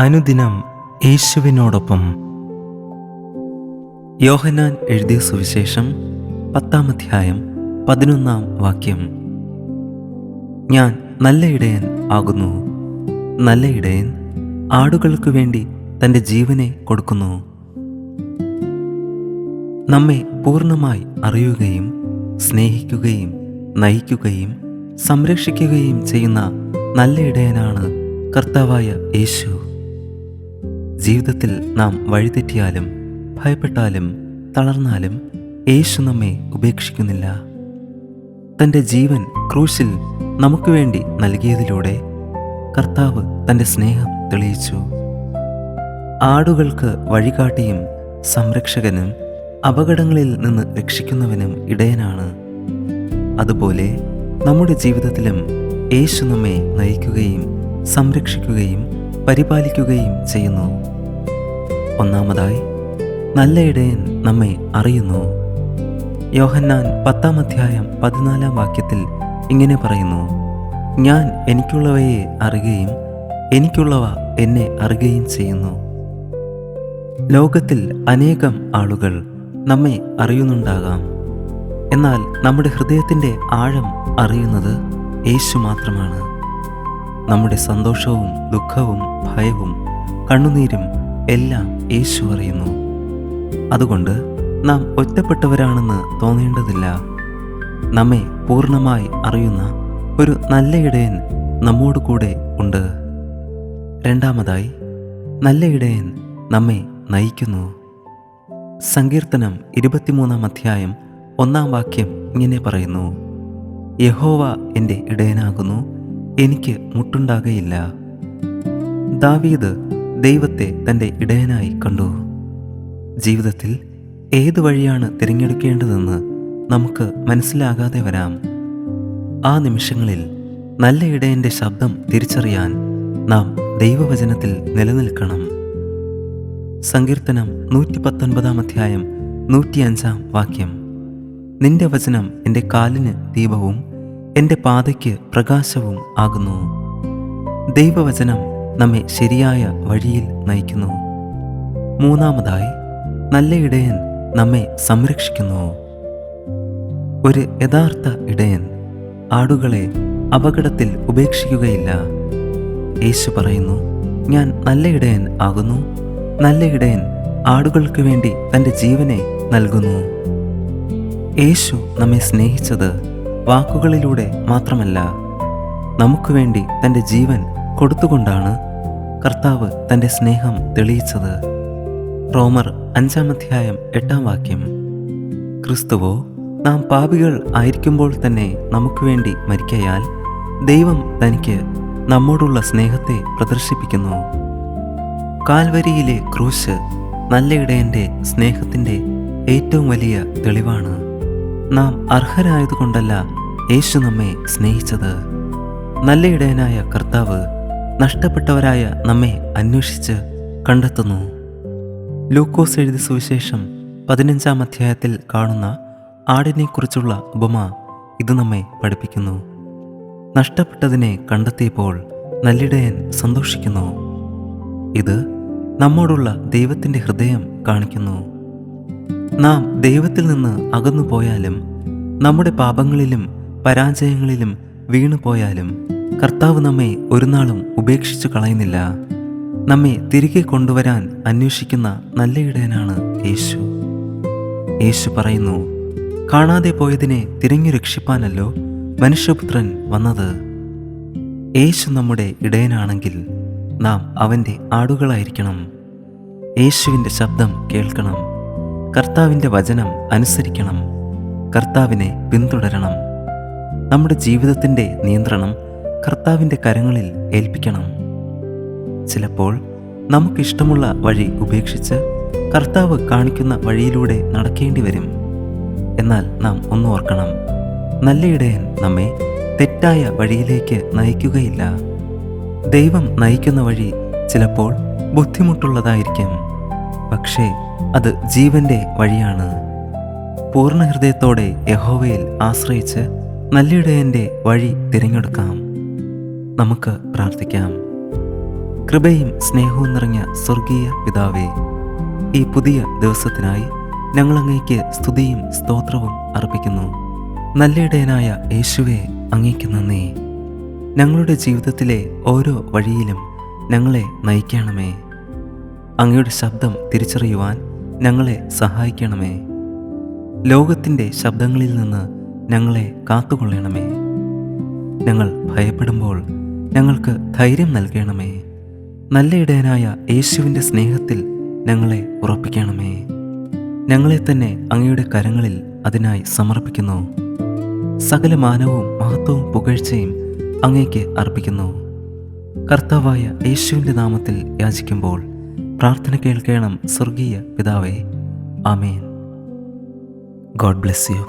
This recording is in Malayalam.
അനുദിനം യേശുവിനോടൊപ്പം. യോഹന്നാൻ എഴുതിയ സുവിശേഷം 10-ാം അധ്യായം 11-ാം വാക്യം. ഞാൻ നല്ല ഇടയൻ ആകുന്നു. നല്ല ഇടയൻ ആടുകൾക്ക് വേണ്ടി തൻ്റെ ജീവനെ കൊടുക്കുന്നു. നമ്മെ പൂർണ്ണമായി അറിയുകയും സ്നേഹിക്കുകയും നയിക്കുകയും സംരക്ഷിക്കുകയും ചെയ്യുന്ന നല്ല ഇടയനാണ് കർത്താവായ യേശു. ജീവിതത്തിൽ നാം വഴിതെറ്റിയാലും ഭയപ്പെട്ടാലും തളർന്നാലും യേശു നമ്മെ ഉപേക്ഷിക്കുന്നില്ല. തൻ്റെ ജീവൻ ക്രൂശിൽ നമുക്ക് വേണ്ടി നൽകിയതിലൂടെ കർത്താവ് തൻ്റെ സ്നേഹം തെളിയിച്ചു. ആടുകൾക്ക് വഴികാട്ടിയും സംരക്ഷകനും അപകടങ്ങളിൽ നിന്ന് രക്ഷിക്കുന്നവനും ഇടയനാണ്. അതുപോലെ നമ്മുടെ ജീവിതത്തിലും യേശു നമ്മെ നയിക്കുകയും സംരക്ഷിക്കുകയും പരിപാലിക്കുകയും ചെയ്യുന്നു. ഒന്നാമതായി, നല്ല ഇടയൻ നമ്മെ അറിയുന്നു. യോഹന്നാൻ 10-ാം അധ്യായം 14-ാം വാക്യത്തിൽ ഇങ്ങനെ പറയുന്നു: ഞാൻ എനിക്കുള്ളവയെ അറിയുകയും എനിക്കുള്ളവ എന്നെ അറിയുകയും ചെയ്യുന്നു. ലോകത്തിൽ അനേകം ആളുകൾ നമ്മെ അറിയുന്നുണ്ടാകാം. എന്നാൽ നമ്മുടെ ഹൃദയത്തിൻ്റെ ആഴം അറിയുന്നത് യേശു മാത്രമാണ്. നമ്മുടെ സന്തോഷവും ദുഃഖവും ഭയവും കണ്ണുനീരും എല്ലാം യേശു അറിയുന്നു. അതുകൊണ്ട് നാം ഒറ്റപ്പെട്ടവരാണെന്ന് തോന്നേണ്ടതില്ല. നമ്മെ പൂർണ്ണമായി അറിയുന്ന ഒരു നല്ല ഇടയൻ നമ്മോട് കൂടെ ഉണ്ട്. രണ്ടാമതായി, നല്ല ഇടയൻ നമ്മെ നയിക്കുന്നു. സങ്കീർത്തനം 23-ാം അധ്യായം 1-ാം വാക്യം ഇങ്ങനെ പറയുന്നു: യഹോവ എൻ്റെ ഇടയനാകുന്നു, എനിക്ക് മുട്ടുണ്ടാകയില്ല. ദാവീദ് ദൈവത്തെ തൻ്റെ ഇടയനായി കണ്ടു. ജീവിതത്തിൽ ഏത് വഴിയാണ് തിരഞ്ഞെടുക്കേണ്ടതെന്ന് നമുക്ക് മനസ്സിലാകാതെ വരാം. ആ നിമിഷങ്ങളിൽ നല്ല ഇടയൻ്റെ ശബ്ദം തിരിച്ചറിയാൻ നാം ദൈവവചനത്തിൽ നിലനിൽക്കണം. സങ്കീർത്തനം 119-ാം അധ്യായം 105-ാം വാക്യം: നിന്റെ വചനം എൻ്റെ കാലിന് ദീപവും എൻ്റെ പാതയ്ക്ക് പ്രകാശവും ആകുന്നു. ദൈവവചനം നമ്മെ ശരിയായ വഴിയിൽ നയിക്കുന്നു. മൂന്നാമതായി, നല്ല ഇടയൻ നമ്മെ സംരക്ഷിക്കുന്നു. ഒരു യഥാർത്ഥ ഇടയൻ ആടുകളെ അപകടത്തിൽ ഉപേക്ഷിക്കുകയില്ല. യേശു പറയുന്നു: ഞാൻ നല്ല ഇടയൻ ആകുന്നു. നല്ല ഇടയൻ ആടുകൾക്ക് വേണ്ടി തൻ്റെ ജീവനെ നൽകുന്നു. യേശു നമ്മെ സ്നേഹിച്ചത് വാക്കുകളിലൂടെ മാത്രമല്ല, നമുക്ക് വേണ്ടി തൻ്റെ ജീവൻ കൊടുത്തുകൊണ്ടാണ് കർത്താവ് തൻ്റെ സ്നേഹം തെളിയിച്ചത്. റോമർ 5-ാം അധ്യായം 8-ാം വാക്യം: ക്രിസ്തുവോ നാം പാപികൾ ആയിരിക്കുമ്പോൾ തന്നെ നമുക്ക് വേണ്ടി മരിക്കയാൽ ദൈവം തനിക്ക് നമ്മോടുള്ള സ്നേഹത്തെ പ്രദർശിപ്പിക്കുന്നു. കാൽവരിയിലെ ക്രൂശ് നല്ല ഇടയൻ്റെ സ്നേഹത്തിൻ്റെ ഏറ്റവും വലിയ തെളിവാണ്. നാം അർഹരായതുകൊണ്ടല്ല യേശു നമ്മെ സ്നേഹിച്ചത്. നല്ല ഇടയനായ കർത്താവ് നഷ്ടപ്പെട്ടവരായ നമ്മെ അന്വേഷിച്ച് കണ്ടെത്തുന്നു. ലൂക്കോസ് എഴുതിയ സുവിശേഷം 15-ാം അധ്യായത്തിൽ കാണുന്ന ആടിനെക്കുറിച്ചുള്ള ഉപമ ഇത് നമ്മെ പഠിപ്പിക്കുന്നു. നഷ്ടപ്പെട്ടതിനെ കണ്ടെത്തിയപ്പോൾ നല്ലിടയൻ സന്തോഷിക്കുന്നു. ഇത് നമ്മോടുള്ള ദൈവത്തിൻ്റെ ഹൃദയം കാണിക്കുന്നു. നാം ദൈവത്തിൽ നിന്ന് അകന്നു പോയാലും നമ്മുടെ പാപങ്ങളിലും പരാജയങ്ങളിലും വീണു പോയാലും കർത്താവ് നമ്മെ ഒരു നാളും ഉപേക്ഷിച്ചു കളയുന്നില്ല. നമ്മെ തിരികെ കൊണ്ടുവരാൻ അന്വേഷിക്കുന്ന നല്ല ഇടയനാണ് യേശു. യേശു പറയുന്നു: കാണാതെ പോയതിനെ തിരഞ്ഞു രക്ഷിപ്പാനല്ലോ മനുഷ്യപുത്രൻ വന്നത്. യേശു നമ്മുടെ ഇടയനാണെങ്കിൽ നാം അവൻ്റെ ആടുകളായിരിക്കണം. യേശുവിൻ്റെ ശബ്ദം കേൾക്കണം. കർത്താവിൻ്റെ വചനം അനുസരിക്കണം. കർത്താവിനെ പിന്തുടരണം. നമ്മുടെ ജീവിതത്തിൻ്റെ നിയന്ത്രണം കർത്താവിൻ്റെ കരങ്ങളിൽ ഏൽപ്പിക്കണം. ചിലപ്പോൾ നമുക്കിഷ്ടമുള്ള വഴി ഉപേക്ഷിച്ച് കർത്താവ് കാണിക്കുന്ന വഴിയിലൂടെ നടക്കേണ്ടി വരും. എന്നാൽ നാം ഒന്നോർക്കണം, നല്ല ഇടയൻ നമ്മെ തെറ്റായ വഴിയിലേക്ക് നയിക്കുകയില്ല. ദൈവം നയിക്കുന്ന വഴി ചിലപ്പോൾ ബുദ്ധിമുട്ടുള്ളതായിരിക്കും, പക്ഷേ അത് ജീവൻ്റെ വഴിയാണ്. പൂർണ്ണ ഹൃദയത്തോടെ യഹോവയിൽ ആശ്രയിച്ച് നല്ലിടയൻ്റെ വഴി തിരഞ്ഞെടുക്കാം. നമുക്ക് പ്രാർത്ഥിക്കാം. കൃപയും സ്നേഹവും നിറഞ്ഞ സ്വർഗീയ പിതാവേ, ഈ പുതിയ ദിവസത്തിനായി ഞങ്ങൾ അങ്ങേക്ക് സ്തുതിയും സ്തോത്രവും അർപ്പിക്കുന്നു. നല്ലിടയനായ യേശുവേ, അങ്ങേക്ക് നന്ദി. ഞങ്ങളുടെ ജീവിതത്തിലെ ഓരോ വഴിയിലും ഞങ്ങളെ നയിക്കണമേ. അങ്ങയുടെ ശബ്ദം തിരിച്ചറിയുവാൻ ഞങ്ങളെ സഹായിക്കണമേ. ലോകത്തിൻ്റെ ശബ്ദങ്ങളിൽ നിന്ന് ഞങ്ങളെ കാത്തുകൊള്ളണമേ. ഞങ്ങൾ ഭയപ്പെടുമ്പോൾ ഞങ്ങൾക്ക് ധൈര്യം നൽകണമേ. നല്ല ഇടയനായ യേശുവിൻ്റെ സ്നേഹത്തിൽ ഞങ്ങളെ ഉറപ്പിക്കണമേ. ഞങ്ങളെ തന്നെ അങ്ങയുടെ കരങ്ങളിൽ അതിനായി സമർപ്പിക്കുന്നു. സകല മാനവും മഹത്വവും പുകഴ്ചയും അങ്ങേക്ക് അർപ്പിക്കുന്നു. കർത്താവായ യേശുവിൻ്റെ നാമത്തിൽ യാചിക്കുമ്പോൾ പ്രാർത്ഥന കേൾക്കണം സ്വർഗീയ പിതാവേ. ആമേൻ. God bless U.